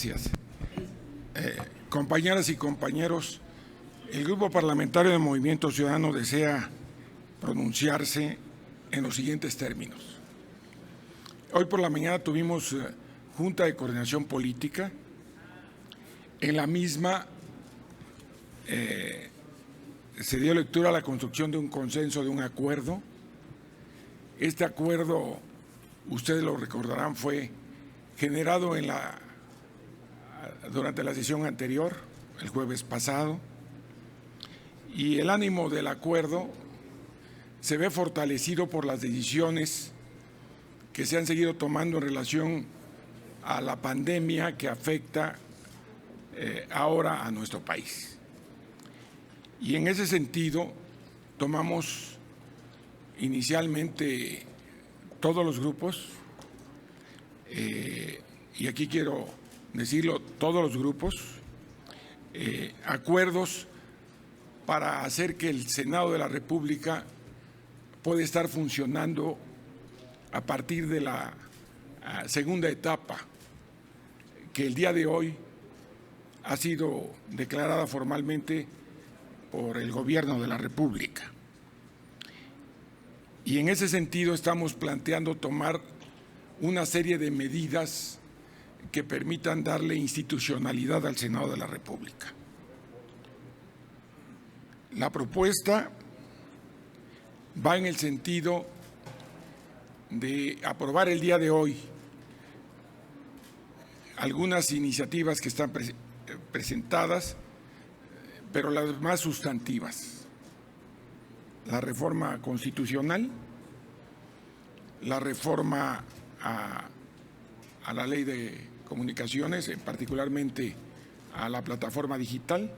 Gracias. Compañeras y compañeros, el Grupo Parlamentario de Movimiento Ciudadano desea pronunciarse en los siguientes términos. Hoy por la mañana tuvimos Junta de Coordinación Política. En la misma se dio lectura a la construcción de un consenso, de un acuerdo. Este acuerdo, ustedes lo recordarán, fue generado durante la sesión anterior, el jueves pasado, y el ánimo del acuerdo se ve fortalecido por las decisiones que se han seguido tomando en relación a la pandemia que afecta ahora a nuestro país. Y en ese sentido, tomamos inicialmente todos los grupos, y aquí quiero decirlo, todos los grupos, acuerdos para hacer que el Senado de la República pueda estar funcionando a partir de la segunda etapa, que el día de hoy ha sido declarada formalmente por el Gobierno de la República. Y en ese sentido estamos planteando tomar una serie de medidas que permitan darle institucionalidad al Senado de la República. La propuesta va en el sentido de aprobar el día de hoy algunas iniciativas que están presentadas, pero las más sustantivas: la reforma constitucional, la reforma a la ley de comunicaciones, particularmente a la plataforma digital,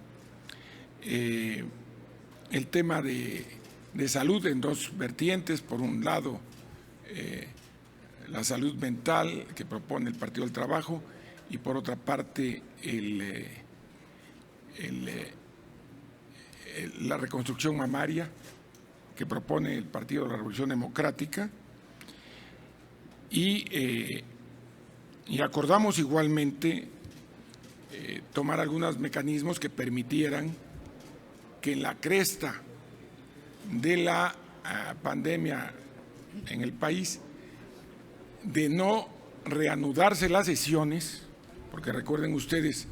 el tema de salud en dos vertientes: por un lado, la salud mental que propone el Partido del Trabajo, y por otra parte la reconstrucción mamaria que propone el Partido de la Revolución Democrática. Y acordamos igualmente tomar algunos mecanismos que permitieran que en la cresta de la pandemia en el país, de no reanudarse las sesiones, porque recuerden ustedes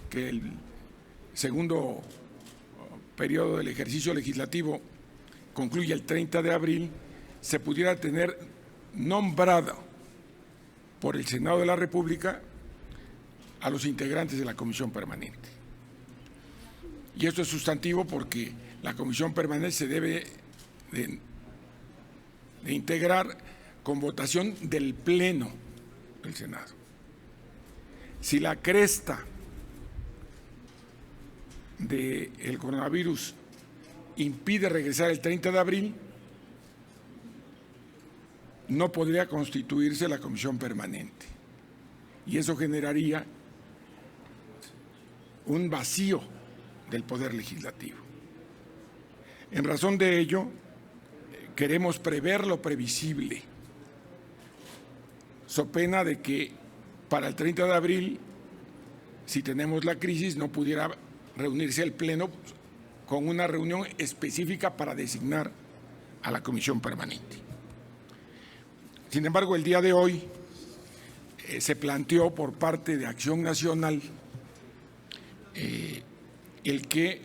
que el segundo periodo del ejercicio legislativo concluye el 30 de abril, se pudiera tener nombrado por el Senado de la República a los integrantes de la Comisión Permanente. Y esto es sustantivo porque la Comisión Permanente se debe de integrar con votación del Pleno del Senado. Si la cresta del coronavirus impide regresar el 30 de abril, no podría constituirse la Comisión Permanente. Y eso generaría un vacío del Poder Legislativo. En razón de ello, queremos prever lo previsible, so pena de que para el 30 de abril, si tenemos la crisis, no pudiera reunirse el Pleno con una reunión específica para designar a la Comisión Permanente. Sin embargo, el día de hoy se planteó por parte de Acción Nacional el que,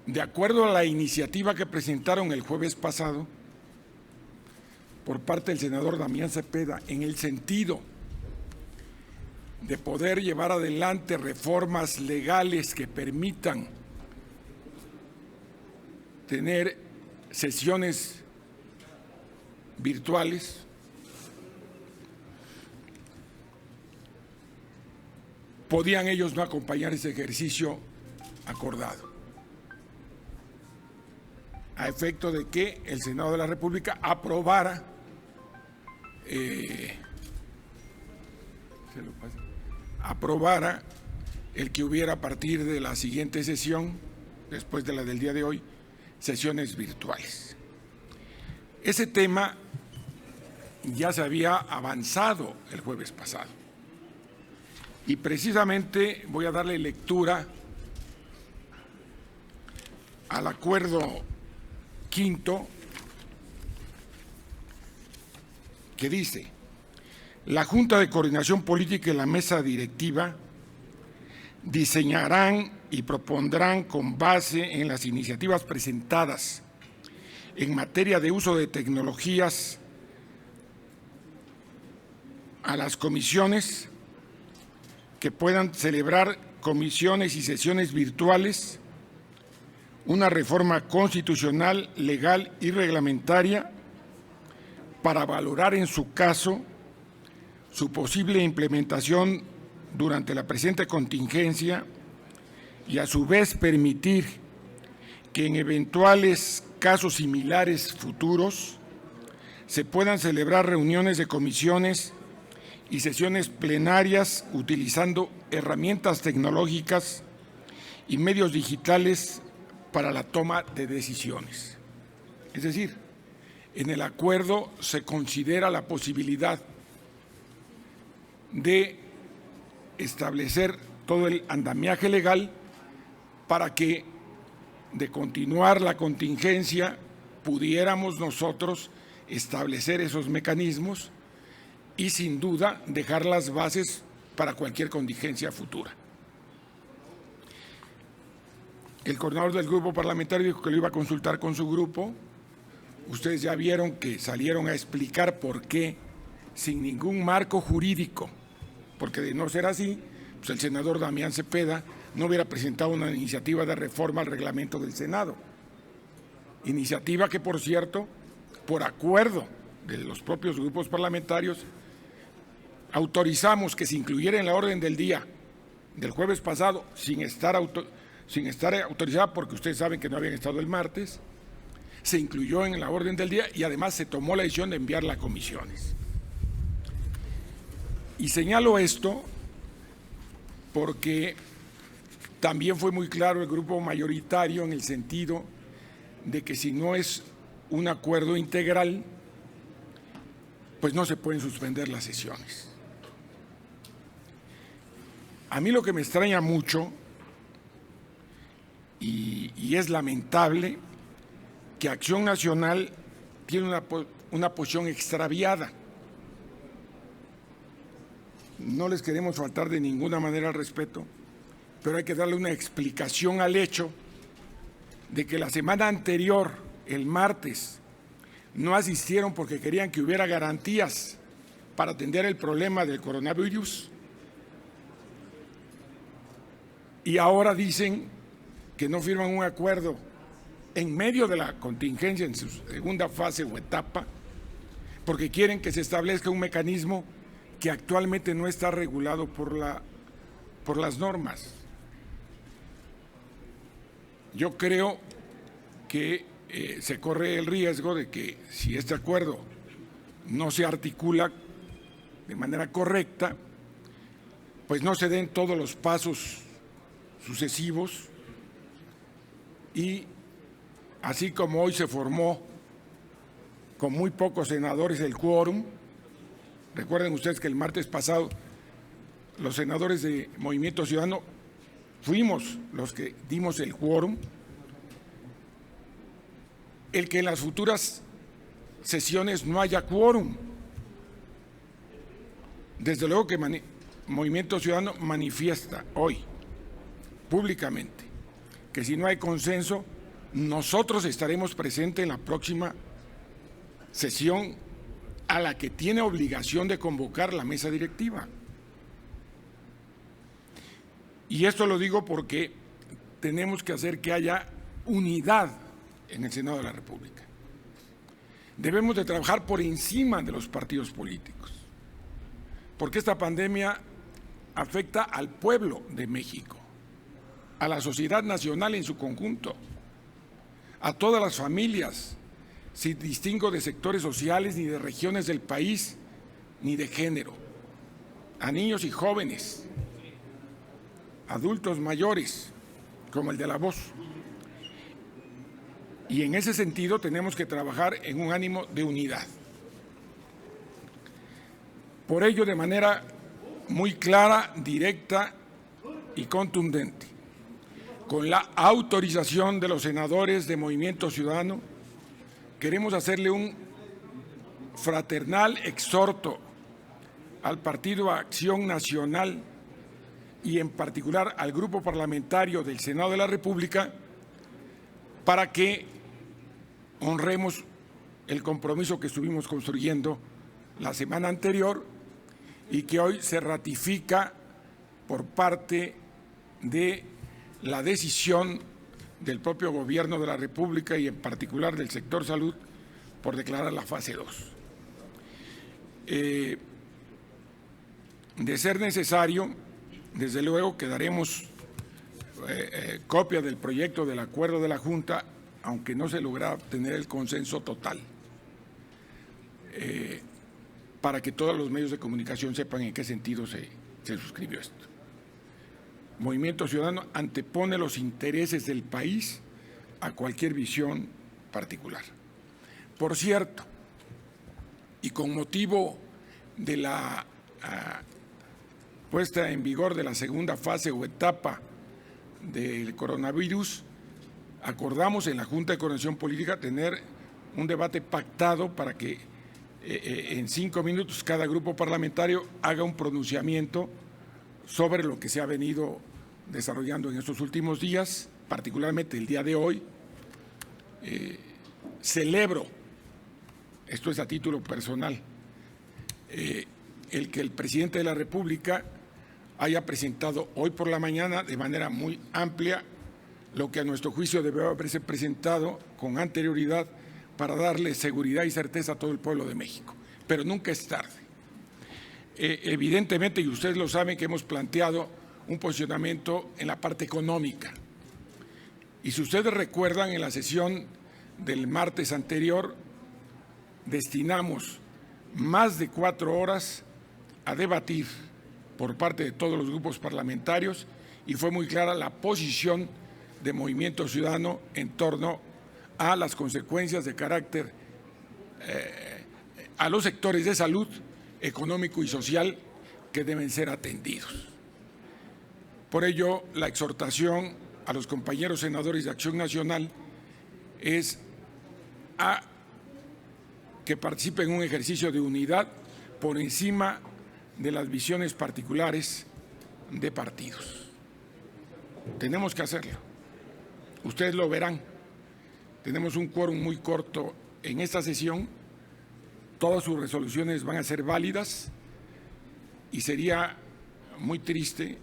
de acuerdo a la iniciativa que presentaron el jueves pasado por parte del senador Damián Cepeda, en el sentido de poder llevar adelante reformas legales que permitan tener sesiones virtuales, podían ellos no acompañar ese ejercicio acordado, a efecto de que el Senado de la República aprobara el que hubiera a partir de la siguiente sesión, después de la del día de hoy, sesiones virtuales. Ese tema ya se había avanzado el jueves pasado. Y precisamente voy a darle lectura al acuerdo quinto, que dice: la Junta de Coordinación Política y la Mesa Directiva diseñarán y propondrán con base en las iniciativas presentadas en materia de uso de tecnologías a las comisiones que puedan celebrar comisiones y sesiones virtuales, una reforma constitucional, legal y reglamentaria para valorar en su caso su posible implementación durante la presente contingencia y a su vez permitir que en eventuales casos similares futuros se puedan celebrar reuniones de comisiones y sesiones plenarias utilizando herramientas tecnológicas y medios digitales para la toma de decisiones. Es decir, en el acuerdo se considera la posibilidad de establecer todo el andamiaje legal para que, de continuar la contingencia, pudiéramos nosotros establecer esos mecanismos y, sin duda, dejar las bases para cualquier contingencia futura. El coordinador del grupo parlamentario dijo que lo iba a consultar con su grupo. Ustedes ya vieron que salieron a explicar por qué, sin ningún marco jurídico, porque de no ser así, pues el senador Damián Cepeda no hubiera presentado una iniciativa de reforma al reglamento del Senado. Iniciativa que, por cierto, por acuerdo de los propios grupos parlamentarios, autorizamos que se incluyera en la orden del día del jueves pasado, sin estar autorizada, porque ustedes saben que no habían estado el martes, se incluyó en la orden del día y además se tomó la decisión de enviarla a comisiones. Y señalo esto porque también fue muy claro el grupo mayoritario en el sentido de que si no es un acuerdo integral, pues no se pueden suspender las sesiones. A mí lo que me extraña mucho y es lamentable que Acción Nacional tiene una posición extraviada. No les queremos faltar de ninguna manera al respeto, pero hay que darle una explicación al hecho de que la semana anterior, el martes, no asistieron porque querían que hubiera garantías para atender el problema del coronavirus, y ahora dicen que no firman un acuerdo en medio de la contingencia en su segunda fase o etapa, porque quieren que se establezca un mecanismo que actualmente no está regulado por las normas. Yo creo que se corre el riesgo de que, si este acuerdo no se articula de manera correcta, pues no se den todos los pasos sucesivos y, así como hoy se formó con muy pocos senadores el quórum, recuerden ustedes que el martes pasado los senadores de Movimiento Ciudadano fuimos los que dimos el quórum, el que en las futuras sesiones no haya quórum. Desde luego que Movimiento Ciudadano manifiesta hoy públicamente que si no hay consenso, nosotros estaremos presentes en la próxima sesión a la que tiene obligación de convocar la mesa directiva. Y esto lo digo porque tenemos que hacer que haya unidad en el Senado de la República. Debemos de trabajar por encima de los partidos políticos, porque esta pandemia afecta al pueblo de México, a la sociedad nacional en su conjunto, a todas las familias, sin distingo de sectores sociales, ni de regiones del país, ni de género, a niños y jóvenes, adultos mayores, como el de la voz. Y en ese sentido tenemos que trabajar en un ánimo de unidad. Por ello, de manera muy clara, directa y contundente. Con la autorización de los senadores de Movimiento Ciudadano, queremos hacerle un fraternal exhorto al Partido Acción Nacional y en particular al Grupo Parlamentario del Senado de la República para que honremos el compromiso que estuvimos construyendo la semana anterior y que hoy se ratifica por parte de la decisión del propio Gobierno de la República y en particular del sector salud por declarar la fase 2. De ser necesario, desde luego que daremos copia del proyecto del acuerdo de la Junta, aunque no se logra obtener el consenso total, para que todos los medios de comunicación sepan en qué sentido se suscribió esto. Movimiento Ciudadano antepone los intereses del país a cualquier visión particular. Por cierto, y con motivo de la puesta en vigor de la segunda fase o etapa del coronavirus, acordamos en la Junta de Coordinación Política tener un debate pactado para que en 5 minutos cada grupo parlamentario haga un pronunciamiento sobre lo que se ha venido desarrollando en estos últimos días, particularmente el día de hoy. Celebro, esto es a título personal, el que el presidente de la República haya presentado hoy por la mañana de manera muy amplia lo que a nuestro juicio debe haberse presentado con anterioridad para darle seguridad y certeza a todo el pueblo de México. Pero nunca es tarde. Evidentemente, y ustedes lo saben, que hemos planteado un posicionamiento en la parte económica. Y si ustedes recuerdan, en la sesión del martes anterior, destinamos más de 4 horas a debatir por parte de todos los grupos parlamentarios y fue muy clara la posición de Movimiento Ciudadano en torno a las consecuencias de carácter a los sectores de salud, económico y social que deben ser atendidos. Por ello, la exhortación a los compañeros senadores de Acción Nacional es a que participen en un ejercicio de unidad por encima de las visiones particulares de partidos. Tenemos que hacerlo. Ustedes lo verán. Tenemos un quórum muy corto en esta sesión. Todas sus resoluciones van a ser válidas y sería muy triste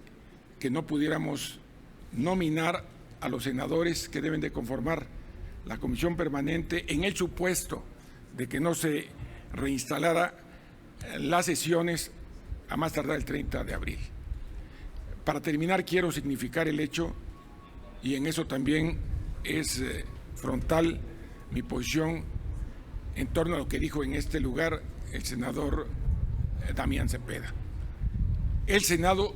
que no pudiéramos nominar a los senadores que deben de conformar la comisión permanente en el supuesto de que no se reinstalara las sesiones a más tardar el 30 de abril. Para terminar, quiero significar el hecho, y en eso también es frontal mi posición en torno a lo que dijo en este lugar el senador Damián Cepeda. El Senado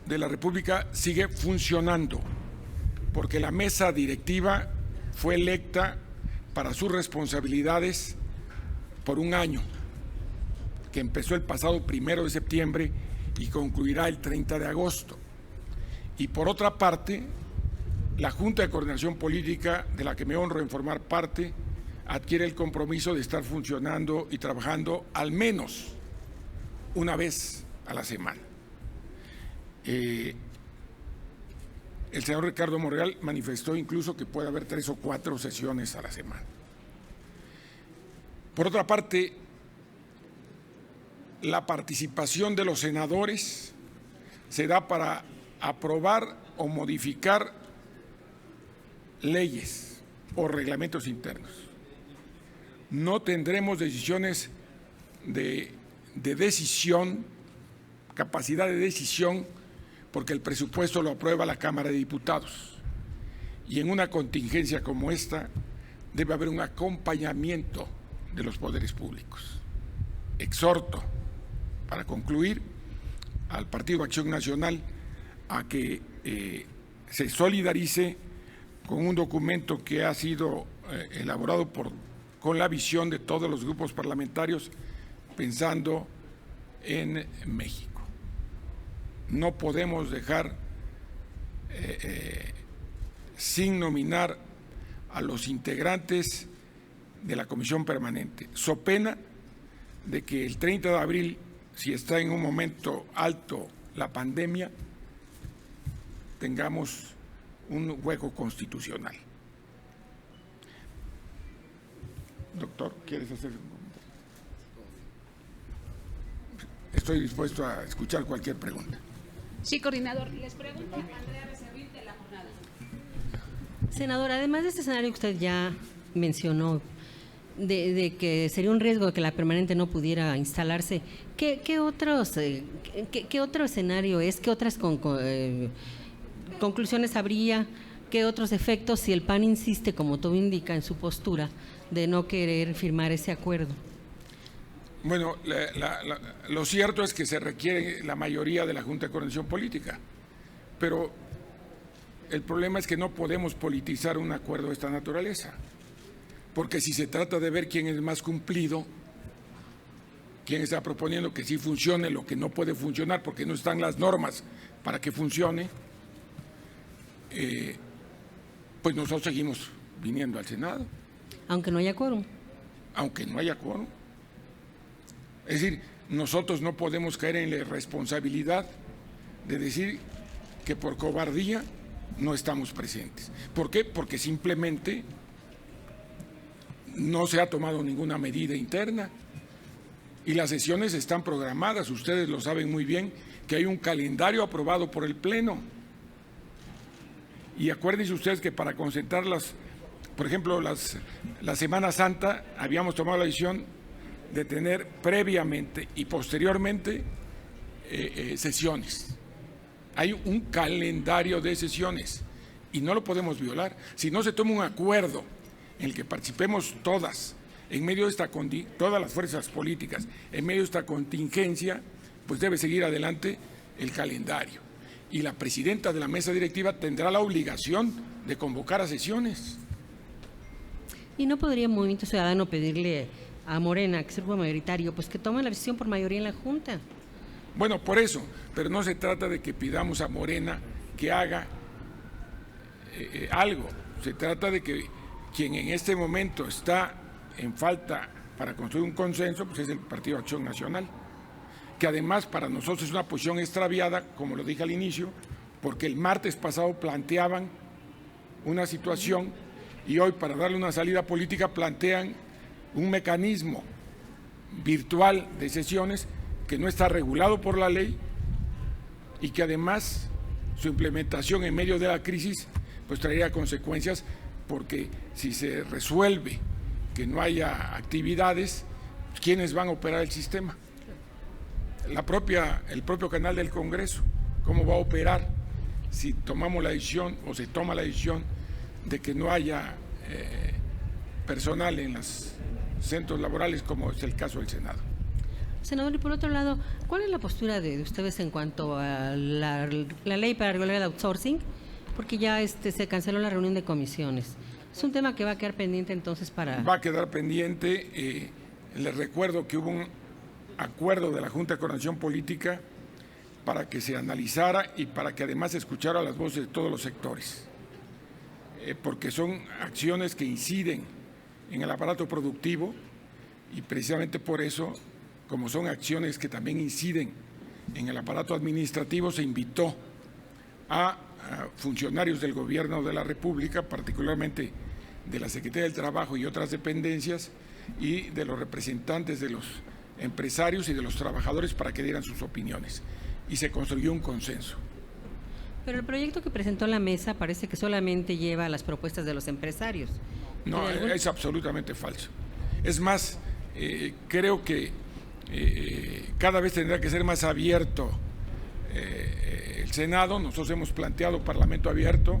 de la República sigue funcionando porque la mesa directiva fue electa para sus responsabilidades por un año, que empezó el pasado 1 de septiembre y concluirá el 30 de agosto. Y por otra parte, la Junta de Coordinación Política, de la que me honro en formar parte, adquiere el compromiso de estar funcionando y trabajando al menos una vez a la semana. El senador Ricardo Monreal manifestó incluso que puede haber 3 o 4 sesiones a la semana. Por otra parte, la participación de los senadores se da para aprobar o modificar leyes o reglamentos internos. No tendremos decisiones de decisión, capacidad de decisión, porque el presupuesto lo aprueba la Cámara de Diputados. Y en una contingencia como esta debe haber un acompañamiento de los poderes públicos. Exhorto, para concluir, al Partido Acción Nacional a que se solidarice con un documento que ha sido elaborado con la visión de todos los grupos parlamentarios pensando en México. no podemos dejar sin nominar a los integrantes de la comisión permanente, so pena de que el 30 de abril, si está en un momento alto la pandemia, tengamos un hueco constitucional. Doctor, ¿quieres hacer un comentario? Estoy dispuesto a escuchar cualquier pregunta. Sí, coordinador. Les pregunto a Andrea Becerril de La Jornada. Senador, además de este escenario que usted ya mencionó, de que sería un riesgo de que la permanente no pudiera instalarse, ¿qué otro escenario es? ¿Qué otras conclusiones habría? ¿Qué otros efectos si el PAN insiste, como todo indica, en su postura de no querer firmar ese acuerdo? Bueno, lo cierto es que se requiere la mayoría de la Junta de Coordinación Política, pero el problema es que no podemos politizar un acuerdo de esta naturaleza, porque si se trata de ver quién es más cumplido, quién está proponiendo que sí funcione lo que no puede funcionar porque no están las normas para que funcione, pues nosotros seguimos viniendo al Senado. Aunque no haya quórum. Aunque no haya quórum. Es decir, nosotros no podemos caer en la irresponsabilidad de decir que por cobardía no estamos presentes. ¿Por qué? Porque simplemente no se ha tomado ninguna medida interna y las sesiones están programadas. Ustedes lo saben muy bien que hay un calendario aprobado por el Pleno. Y acuérdense ustedes que para concentrarlas, por ejemplo, la Semana Santa habíamos tomado la decisión de tener previamente y posteriormente sesiones. Hay un calendario de sesiones y no lo podemos violar. Si no se toma un acuerdo en el que participemos todas, en medio de todas las fuerzas políticas, en medio de esta contingencia, pues debe seguir adelante el calendario. Y la presidenta de la mesa directiva tendrá la obligación de convocar a sesiones. ¿Y no podría el Movimiento Ciudadano pedirle a Morena, que es el grupo mayoritario, pues que tome la decisión por mayoría en la Junta? Bueno, por eso, pero no se trata de que pidamos a Morena que haga algo. Se trata de que quien en este momento está en falta para construir un consenso, pues es el Partido Acción Nacional, que además para nosotros es una posición extraviada, como lo dije al inicio, porque el martes pasado planteaban una situación y hoy, para darle una salida política, plantean un mecanismo virtual de sesiones que no está regulado por la ley y que además su implementación en medio de la crisis pues traería consecuencias, porque si se resuelve que no haya actividades, ¿quiénes van a operar el sistema? El propio canal del Congreso, ¿cómo va a operar si tomamos la decisión o se toma la decisión de que no haya personal en los centros laborales, como es el caso del Senado? Senador, y por otro lado, ¿cuál es la postura de ustedes en cuanto a la ley para regular el outsourcing? Porque ya se canceló la reunión de comisiones. ¿Es un tema que va a quedar pendiente entonces para...? Va a quedar pendiente. Les recuerdo que hubo un acuerdo de la Junta de Coordinación Política para que se analizara y para que además se escuchara las voces de todos los sectores, porque son acciones que inciden en el aparato productivo y precisamente por eso, como son acciones que también inciden en el aparato administrativo, se invitó a funcionarios del Gobierno de la República, particularmente de la Secretaría del Trabajo y otras dependencias, y de los representantes de los empresarios y de los trabajadores para que dieran sus opiniones. Y se construyó un consenso. Pero el proyecto que presentó la mesa parece que solamente lleva las propuestas de los empresarios. No, es absolutamente falso. Es más, creo que cada vez tendrá que ser más abierto el Senado. Nosotros hemos planteado Parlamento abierto.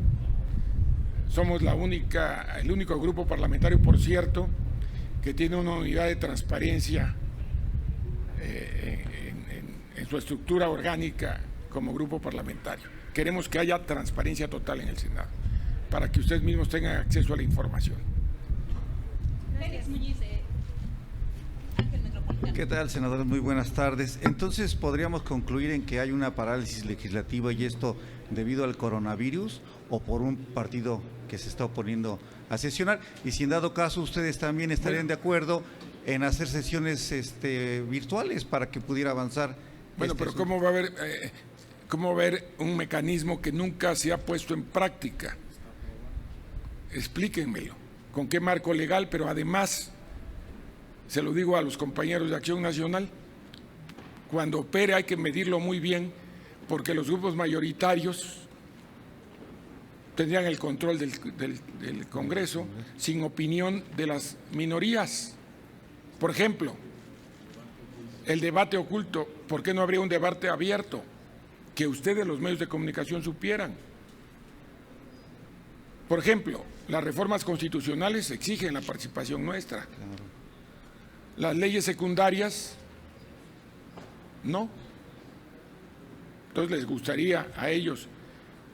Somos el único grupo parlamentario, por cierto, que tiene una unidad de transparencia en su estructura orgánica como grupo parlamentario. Queremos que haya transparencia total en el Senado, para que ustedes mismos tengan acceso a la información. Félix Muñiz, Ángel Metropolitano. ¿Qué tal, senadores? Muy buenas tardes. Entonces, ¿podríamos concluir en que hay una parálisis legislativa y esto debido al coronavirus o por un partido que se está oponiendo a sesionar? Y si en dado caso ustedes también estarían de acuerdo en hacer sesiones virtuales para que pudiera avanzar. Bueno, pero ¿cómo va a haber un mecanismo que nunca se ha puesto en práctica? Explíquenmelo. ¿Con qué marco legal? Pero además, se lo digo a los compañeros de Acción Nacional, cuando opere hay que medirlo muy bien, porque los grupos mayoritarios tendrían el control del Congreso sin opinión de las minorías. Por ejemplo, el debate oculto, ¿por qué no habría un debate abierto? Que ustedes, los medios de comunicación, supieran. Por ejemplo, las reformas constitucionales exigen la participación nuestra. Las leyes secundarias, no. Entonces les gustaría a ellos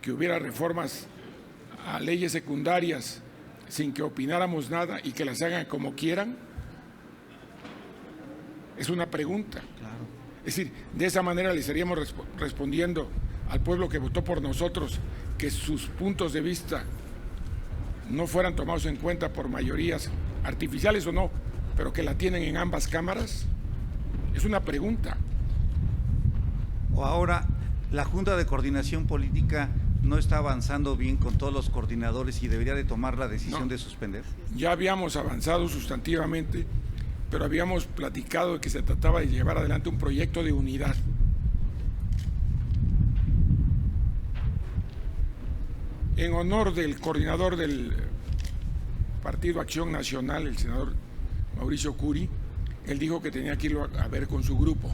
que hubiera reformas a leyes secundarias sin que opináramos nada y que las hagan como quieran. Es una pregunta. Claro. Es decir, de esa manera le estaríamos respondiendo al pueblo que votó por nosotros que sus puntos de vista no fueran tomados en cuenta por mayorías artificiales o no, pero que la tienen en ambas cámaras. Es una pregunta. O ahora, la Junta de Coordinación Política no está avanzando bien con todos los coordinadores y debería de tomar la decisión de suspender. Ya habíamos avanzado sustantivamente, pero habíamos platicado de que se trataba de llevar adelante un proyecto de unidad. En honor del coordinador del Partido Acción Nacional, el senador Mauricio Curi, él dijo que tenía que irlo a ver con su grupo.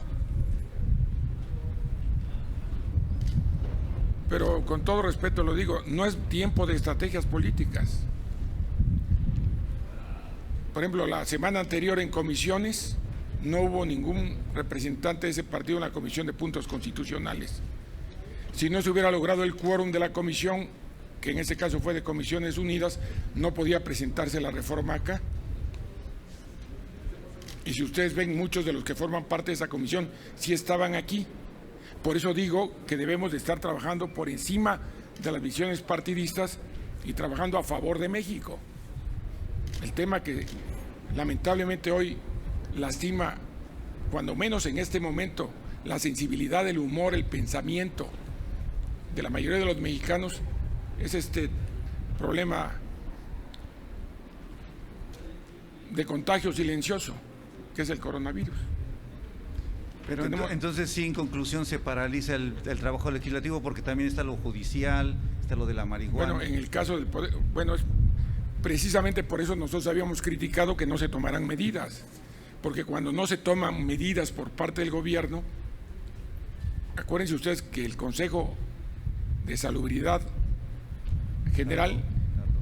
Pero con todo respeto lo digo, no es tiempo de estrategias políticas. Por ejemplo, la semana anterior en comisiones no hubo ningún representante de ese partido en la Comisión de Puntos Constitucionales. Si no se hubiera logrado el quórum de la comisión, que en ese caso fue de Comisiones Unidas, no podía presentarse la reforma acá. Y si ustedes ven, muchos de los que forman parte de esa comisión sí estaban aquí. Por eso digo que debemos de estar trabajando por encima de las visiones partidistas y trabajando a favor de México. El tema que lamentablemente hoy lastima, cuando menos en este momento, la sensibilidad, el humor, el pensamiento de la mayoría de los mexicanos, es este problema de contagio silencioso, que es el coronavirus. Pero entonces sí, en conclusión, se paraliza el trabajo legislativo porque también está lo judicial, está lo de la marihuana. Bueno, en el caso del poder, bueno, es precisamente por eso nosotros habíamos criticado que no se tomaran medidas, porque cuando no se toman medidas por parte del gobierno, acuérdense ustedes que el Consejo de Salubridad General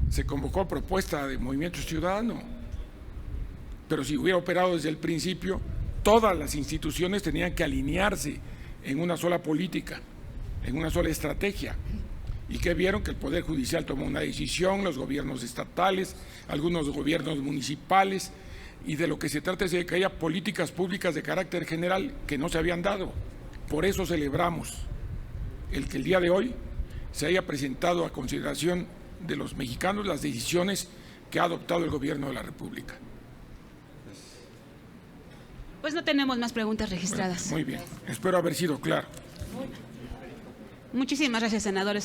se convocó a propuesta de Movimiento Ciudadano, pero si hubiera operado desde el principio, todas las instituciones tenían que alinearse en una sola política, en una sola estrategia. ¿Y qué vieron? Que el Poder Judicial tomó una decisión, los gobiernos estatales, algunos gobiernos municipales, y de lo que se trata es de que haya políticas públicas de carácter general que no se habían dado. Por eso celebramos el que el día de hoy se haya presentado a consideración de los mexicanos las decisiones que ha adoptado el Gobierno de la República. Pues no tenemos más preguntas registradas. Muy bien, espero haber sido claro. Muchísimas gracias, senadores.